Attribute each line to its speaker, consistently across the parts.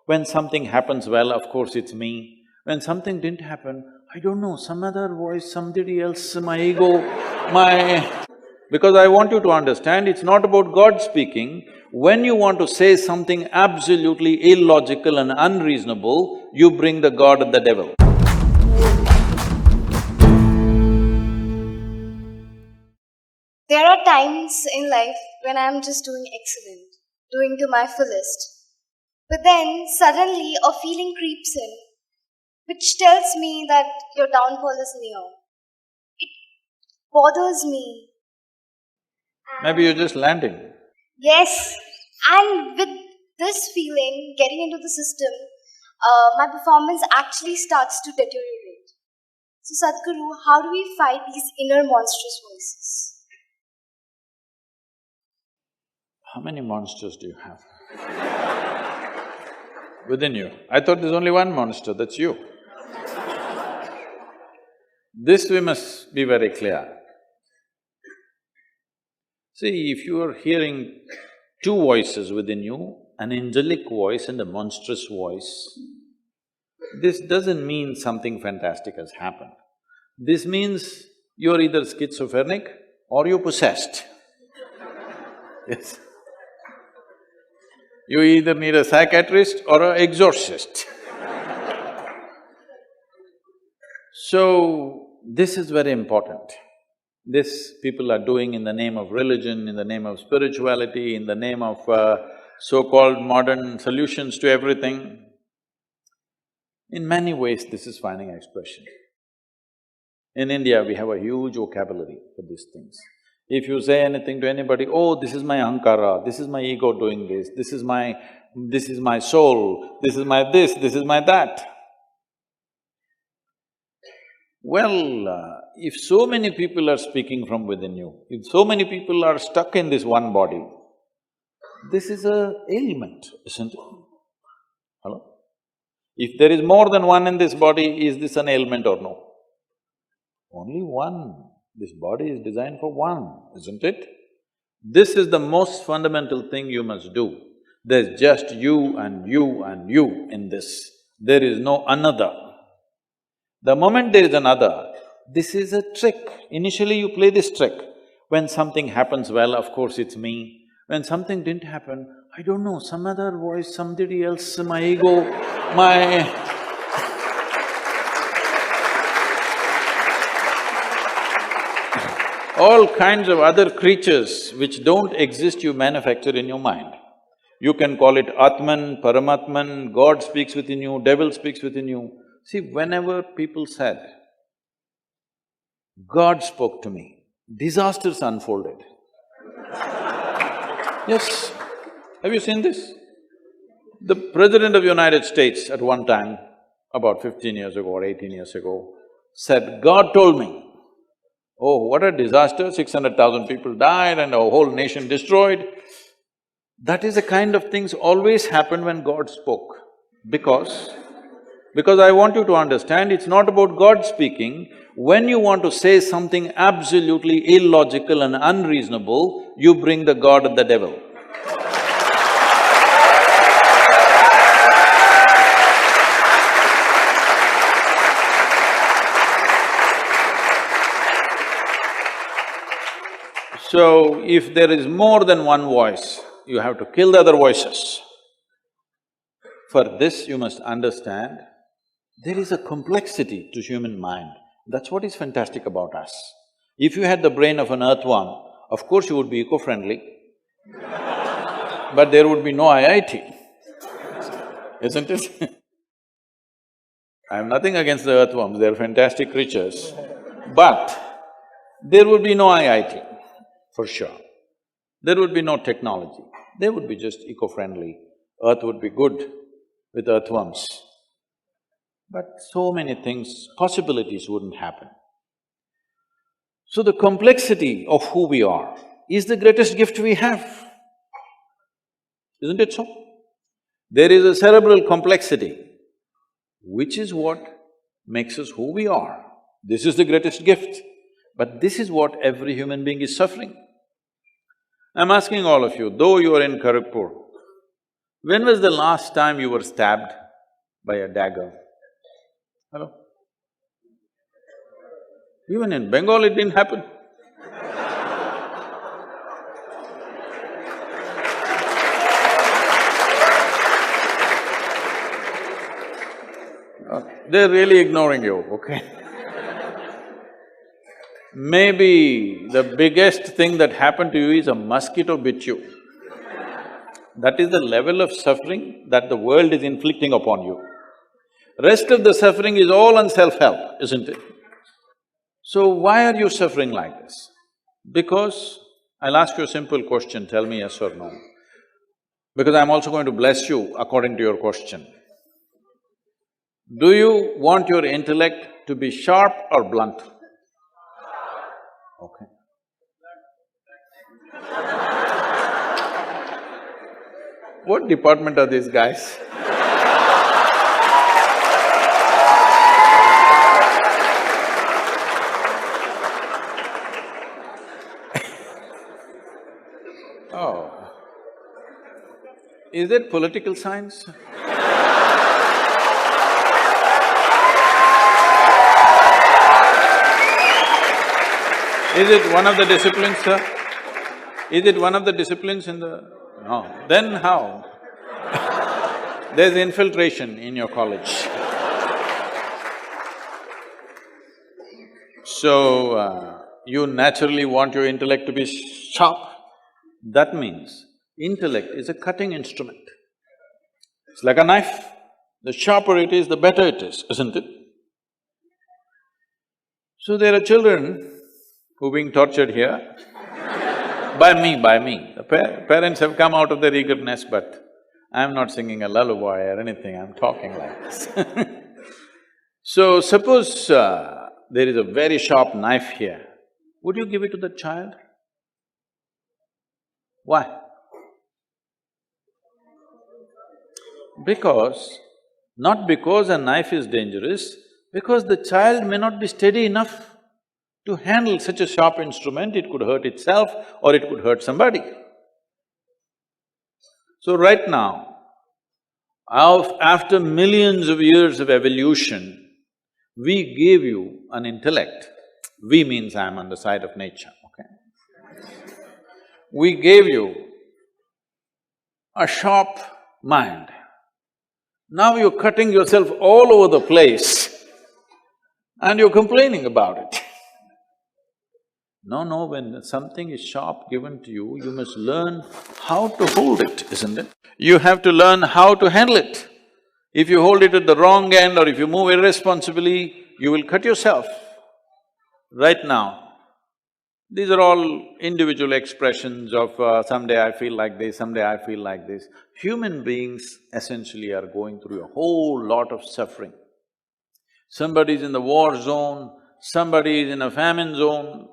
Speaker 1: When something happens well, of course it's me. When something didn't happen, I don't know, some other voice, somebody else, my ego, my… Because I want you to understand, it's not about God speaking. When you want to say something absolutely illogical and unreasonable, you bring the God and the devil.
Speaker 2: There are times in life when I'm just doing excellent, doing to my fullest. But then suddenly a feeling creeps in which tells me that your downfall is near. It bothers me.
Speaker 1: Maybe you're just landing.
Speaker 2: Yes, and with this feeling getting into the system, my performance actually starts to deteriorate. So, Sadhguru, how do we fight these inner monstrous voices?
Speaker 1: How many monsters do you have within you? I thought there's only one monster, that's you. This we must be very clear. See, if you are hearing two voices within you, an angelic voice and a monstrous voice, this doesn't mean something fantastic has happened. This means you're either schizophrenic or you're possessed. Yes. You either need a psychiatrist or an exorcist. So, this is very important. This people are doing in the name of religion, in the name of spirituality, in the name of so-called modern solutions to everything. In many ways, this is finding expression. In India, we have a huge vocabulary for these things. If you say anything to anybody, oh, this is my ahankara, this is my ego doing this is my… this is my soul, this is my this is my that. Well, if so many people are speaking from within you, if so many people are stuck in this one body, this is a ailment, isn't it? Hello? If there is more than one in this body, is this an ailment or no? Only one. This body is designed for one, isn't it? This is the most fundamental thing you must do. There's just you and you and you in this. There is no another. The moment there is another, this is a trick. Initially you play this trick. When something happens well, of course it's me. When something didn't happen, I don't know, some other voice, somebody else, my ego, my… All kinds of other creatures which don't exist, you manufacture in your mind. You can call it Atman, Paramatman, God speaks within you, devil speaks within you. See, whenever people said, God spoke to me, disasters unfolded. Yes, have you seen this? The President of the United States at one time, about 15 years ago or 18 years ago, said, God told me, oh, what a disaster, 600,000 people died and a whole nation destroyed. That is the kind of things always happen when God spoke, because I want you to understand, it's not about God speaking. When you want to say something absolutely illogical and unreasonable, you bring the God and the devil. So, if there is more than one voice, you have to kill the other voices. For this, you must understand, there is a complexity to human mind. That's what is fantastic about us. If you had the brain of an earthworm, of course you would be eco-friendly, but there would be no IIT, isn't it? I have nothing against the earthworms, they're fantastic creatures, but there would be no IIT, for sure. There would be no technology, they would be just eco-friendly, earth would be good with earthworms. But so many things, possibilities wouldn't happen. So the complexity of who we are is the greatest gift we have, isn't it so? There is a cerebral complexity, which is what makes us who we are. This is the greatest gift, but this is what every human being is suffering. I'm asking all of you, though you are in Kharagpur, When was the last time you were stabbed by a dagger? Hello? Even in Bengal it didn't happen. They're really ignoring you, okay? Maybe the biggest thing that happened to you is a mosquito bit you. That is the level of suffering that the world is inflicting upon you. Rest of the suffering is all on self-help, isn't it? So why are you suffering like this? Because… I'll ask you a simple question, tell me yes or no. Because I'm also going to bless you according to your question. Do you want your intellect to be sharp or blunt? Okay. What department are these guys? Oh. Is it political science? Is it one of the disciplines, sir? Is it one of the disciplines in the… No, then how? There's infiltration in your college. So, you naturally want your intellect to be sharp. That means intellect is a cutting instrument. It's like a knife. The sharper it is, the better it is, isn't it? So there are children who are being tortured here by me. The parents have come out of their eagerness, but I'm not singing a lullaby or anything, I'm talking like this. So suppose there is a very sharp knife here, would you give it to the child? Why? Not because a knife is dangerous, because the child may not be steady enough to handle such a sharp instrument, it could hurt itself or it could hurt somebody. So right now, after millions of years of evolution, we gave you an intellect. We means I'm on the side of nature, okay? We gave you a sharp mind. Now you're cutting yourself all over the place and you're complaining about it. No, when something is sharp given to you, you must learn how to hold it, isn't it? You have to learn how to handle it. If you hold it at the wrong end or if you move irresponsibly, you will cut yourself. Right now, these are all individual expressions of someday I feel like this, someday I feel like this. Human beings essentially are going through a whole lot of suffering. Somebody is in the war zone, somebody is in a famine zone.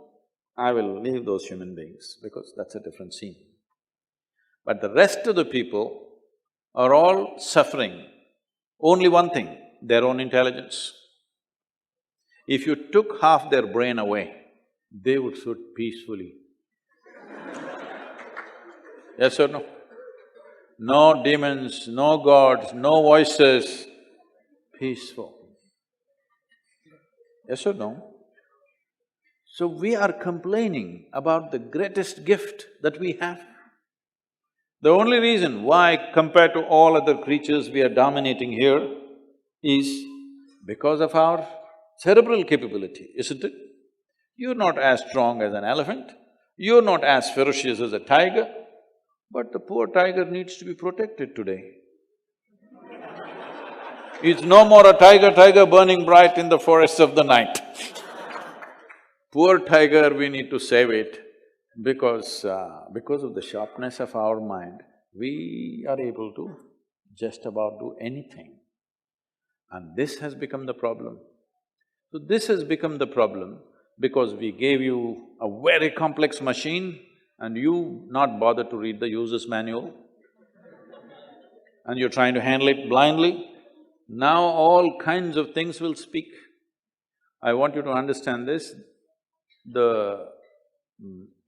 Speaker 1: I will leave those human beings because that's a different scene. But the rest of the people are all suffering only one thing, their own intelligence. If you took half their brain away, they would sit peacefully. Yes or no? No demons, no gods, no voices, peaceful. Yes or no? So we are complaining about the greatest gift that we have. The only reason why compared to all other creatures we are dominating here is because of our cerebral capability, isn't it? You're not as strong as an elephant, you're not as ferocious as a tiger, but the poor tiger needs to be protected today. It's no more a tiger burning bright in the forests of the night. Poor tiger, we need to save it because of the sharpness of our mind, we are able to just about do anything. And this has become the problem. So this has become the problem because we gave you a very complex machine and you not bother to read the user's manual and you're trying to handle it blindly. Now all kinds of things will speak. I want you to understand this,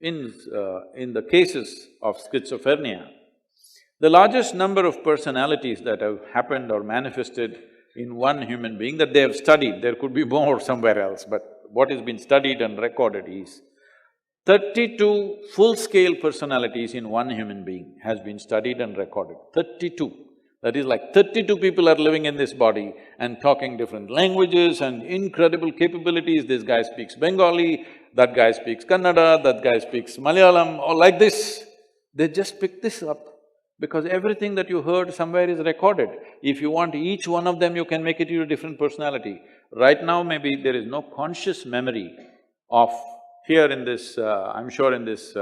Speaker 1: in the cases of schizophrenia, The largest number of personalities that have happened or manifested in one human being that they have studied, there could be more somewhere else, but what has been studied and recorded is 32 full-scale personalities in one human being has been studied and recorded, 32. That is like 32 people are living in this body and talking different languages and incredible capabilities. This guy speaks Bengali, that guy speaks Kannada, that guy speaks Malayalam, or like this. They just pick this up because everything that you heard somewhere is recorded. If you want each one of them, you can make it your different personality. Right now, maybe there is no conscious memory of here in this… I'm sure in this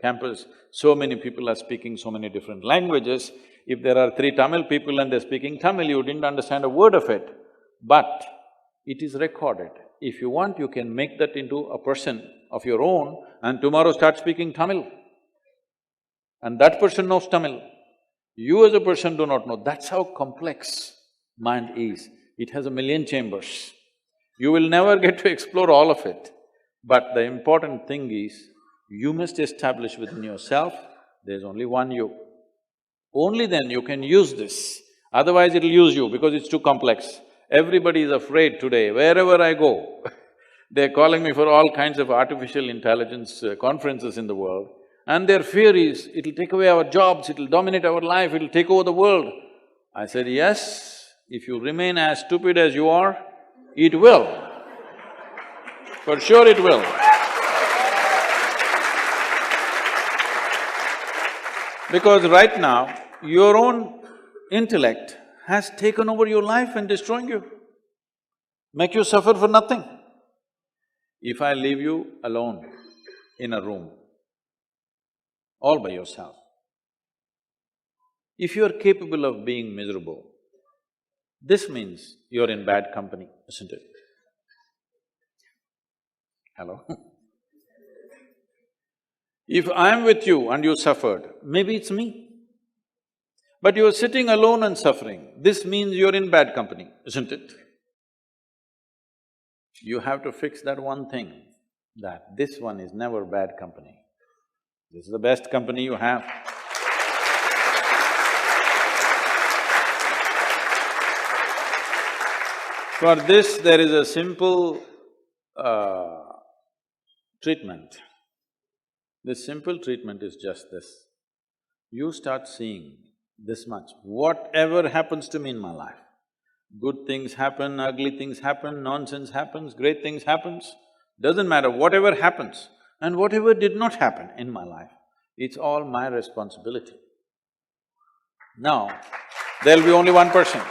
Speaker 1: campus, so many people are speaking so many different languages. If there are 3 Tamil people and they're speaking Tamil, you didn't understand a word of it, but it is recorded. If you want, you can make that into a person of your own and tomorrow start speaking Tamil. And that person knows Tamil. You as a person do not know. That's how complex mind is. It has a million chambers. You will never get to explore all of it. But the important thing is, you must establish within yourself, there's only one you. Only then you can use this, otherwise it'll use you because it's too complex. Everybody is afraid today, wherever I go they're calling me for all kinds of artificial intelligence conferences in the world, and their fear is, it'll take away our jobs, it'll dominate our life, it'll take over the world. I said, yes, if you remain as stupid as you are, it will. For sure it will. Because right now, your own intellect has taken over your life and destroying you, make you suffer for nothing. If I leave you alone in a room, all by yourself, if you are capable of being miserable, this means you're in bad company, isn't it? Hello? If I'm with you and you suffered, maybe it's me. But you're sitting alone and suffering, this means you're in bad company, isn't it? You have to fix that one thing, that this one is never bad company. This is the best company you have. For this, there is a simple treatment. This simple treatment is just this. You start seeing this much, whatever happens to me in my life, good things happen, ugly things happen, nonsense happens, great things happens, doesn't matter, whatever happens and whatever did not happen in my life, it's all my responsibility. Now, there'll be only one person.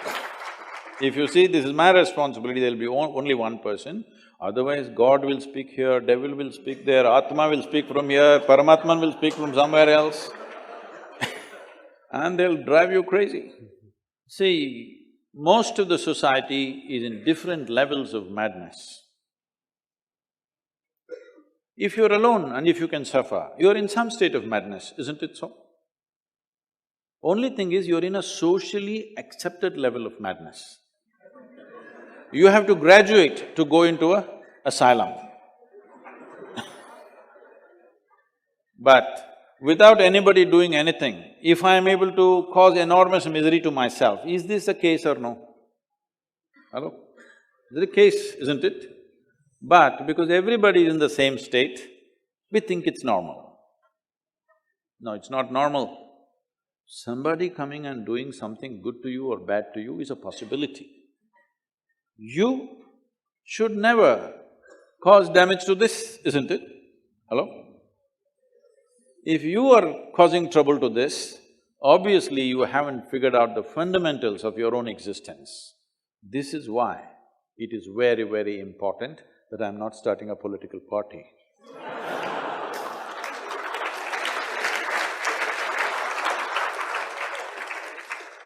Speaker 1: If you see this is my responsibility, there'll be only one person. Otherwise, God will speak here, devil will speak there, Atma will speak from here, Paramatman will speak from somewhere else and they'll drive you crazy. See, most of the society is in different levels of madness. If you're alone and if you can suffer, you're in some state of madness, isn't it so? Only thing is, you're in a socially accepted level of madness. You have to graduate to go into a asylum. But without anybody doing anything, if I am able to cause enormous misery to myself, is this a case or no? Hello? This is a case, isn't it? But because everybody is in the same state, we think it's normal. No, it's not normal. Somebody coming and doing something good to you or bad to you is a possibility. You should never cause damage to this, isn't it? Hello? If you are causing trouble to this, obviously you haven't figured out the fundamentals of your own existence. This is why it is very, very important that I'm not starting a political party.